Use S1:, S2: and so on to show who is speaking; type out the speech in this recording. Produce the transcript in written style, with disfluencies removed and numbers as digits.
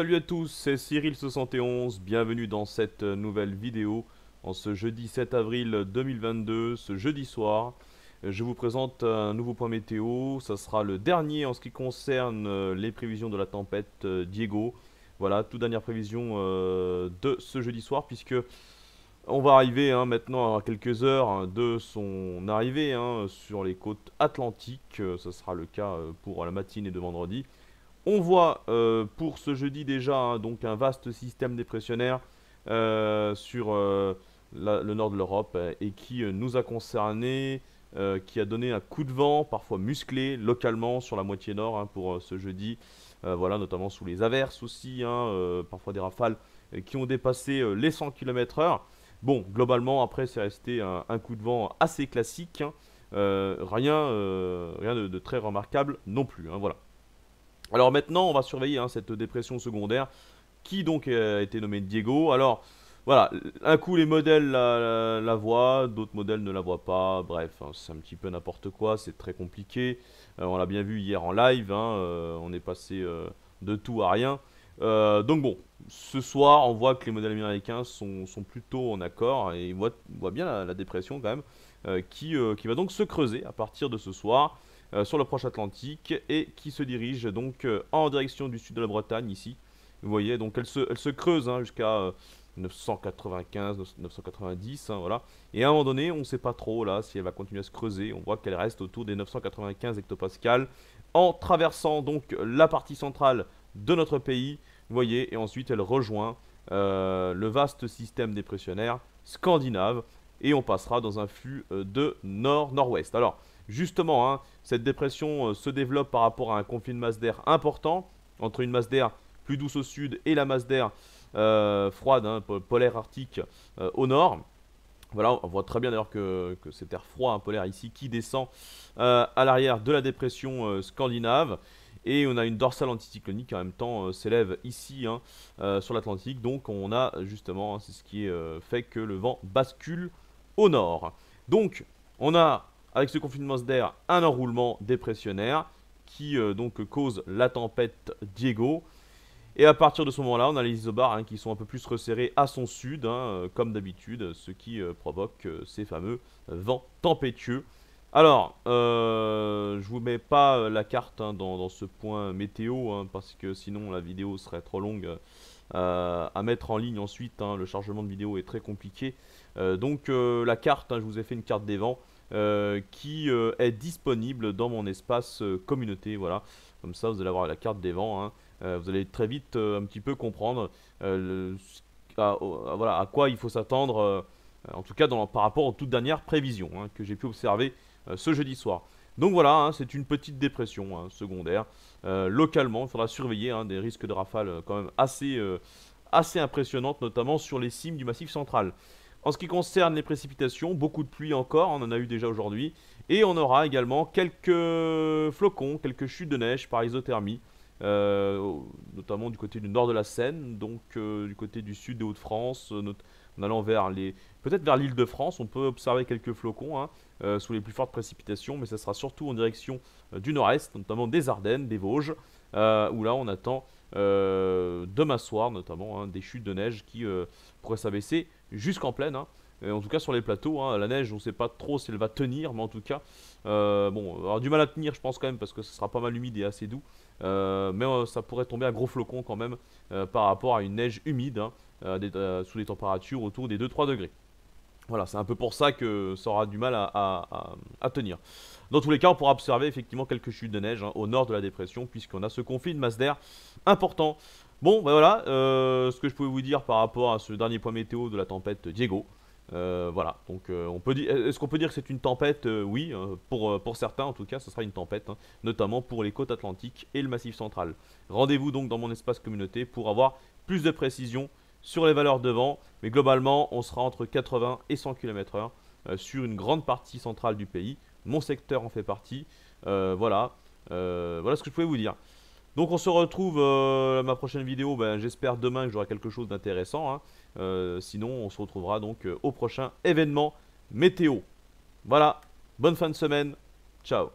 S1: Salut à tous, c'est Cyril71, bienvenue dans cette nouvelle vidéo en ce jeudi 7 avril 2022, ce jeudi soir. Je vous présente un nouveau point météo, ça sera le dernier en ce qui concerne les prévisions de la tempête Diego. Voilà, toute dernière prévision de ce jeudi soir puisque on va arriver maintenant à quelques heures de son arrivée sur les côtes atlantiques. Ça sera le cas pour la matinée de vendredi. On voit pour ce jeudi déjà donc un vaste système dépressionnaire sur le nord de l'Europe et qui nous a concernés, qui a donné un coup de vent parfois musclé localement sur la moitié nord pour ce jeudi. Voilà, notamment sous les averses aussi, parfois des rafales qui ont dépassé les 100 km/h. Bon, globalement, après, c'est resté un coup de vent assez classique. Rien de très remarquable non plus. Voilà. Alors maintenant, on va surveiller cette dépression secondaire qui donc a été nommée Diego. Alors voilà, un coup les modèles la voient, d'autres modèles ne la voient pas. Bref, c'est un petit peu n'importe quoi, c'est très compliqué. On l'a bien vu hier en live, on est passé de tout à rien. Donc bon, ce soir, on voit que les modèles américains sont plutôt en accord et on voit bien la dépression quand même qui va donc se creuser à partir de ce soir sur le proche Atlantique et qui se dirige donc en direction du sud de la Bretagne ici. Vous voyez, donc elle se creuse jusqu'à 995, 990, voilà. Et à un moment donné, on ne sait pas trop là si elle va continuer à se creuser. On voit qu'elle reste autour des 995 hectopascales en traversant donc la partie centrale de notre pays. Vous voyez, et ensuite elle rejoint le vaste système dépressionnaire scandinave et on passera dans un flux de nord-nord-ouest. Alors, justement, cette dépression se développe par rapport à un conflit de masse d'air important entre une masse d'air plus douce au sud et la masse d'air froide, polaire arctique au nord. Voilà, on voit très bien d'ailleurs que cet air froid polaire ici qui descend à l'arrière de la dépression scandinave. Et on a une dorsale anticyclonique qui en même temps s'élève ici sur l'Atlantique. Donc on a justement, c'est ce qui fait que le vent bascule au nord. Donc on a avec ce conflit de masse d'air un enroulement dépressionnaire qui donc cause la tempête Diego. Et à partir de ce moment-là, on a les isobars qui sont un peu plus resserrés à son sud, comme d'habitude, ce qui provoque ces fameux vents tempétueux. Alors, je vous mets pas la carte dans ce point météo, parce que sinon la vidéo serait trop longue à mettre en ligne ensuite. Le chargement de vidéo est très compliqué. Donc la carte, je vous ai fait une carte des vents qui est disponible dans mon espace communauté. Voilà, comme ça vous allez avoir la carte des vents. Vous allez très vite un petit peu comprendre voilà, à quoi il faut s'attendre, en tout cas par rapport aux toutes dernières prévisions que j'ai pu observer ce jeudi soir. Donc voilà, c'est une petite dépression secondaire. Localement, il faudra surveiller des risques de rafales quand même assez impressionnantes, notamment sur les cimes du Massif central. En ce qui concerne les précipitations, beaucoup de pluie encore, on en a eu déjà aujourd'hui. Et on aura également quelques flocons, quelques chutes de neige par isothermie. Notamment du côté du nord de la Seine, donc du côté du sud des Hauts-de-France, en allant peut-être vers l'île de France, on peut observer quelques flocons sous les plus fortes précipitations, mais ça sera surtout en direction du nord-est, notamment des Ardennes, des Vosges, où là on attend demain soir notamment des chutes de neige qui pourraient s'abaisser jusqu'en plaine. En tout cas sur les plateaux, la neige on ne sait pas trop si elle va tenir, mais en tout cas bon, on va avoir du mal à tenir je pense quand même parce que ce sera pas mal humide et assez doux. Mais ça pourrait tomber à gros flocons quand même par rapport à une neige humide sous des températures autour des 2-3 degrés. Voilà, c'est un peu pour ça que ça aura du mal à tenir. Dans tous les cas, on pourra observer effectivement quelques chutes de neige au nord de la dépression puisqu'on a ce conflit de masse d'air important. Bon, ben voilà ce que je pouvais vous dire par rapport à ce dernier point météo de la tempête Diego. Voilà, donc est-ce qu'on peut dire que c'est une tempête? Oui, pour certains en tout cas, ce sera une tempête, notamment pour les côtes atlantiques et le massif central. Rendez-vous donc dans mon espace communauté pour avoir plus de précision sur les valeurs de vent, mais globalement, on sera entre 80 et 100 km/h sur une grande partie centrale du pays. Mon secteur en fait partie. Voilà, voilà ce que je pouvais vous dire. Donc on se retrouve à ma prochaine vidéo, j'espère demain que j'aurai quelque chose d'intéressant. Sinon on se retrouvera donc au prochain événement météo. Voilà, bonne fin de semaine, ciao.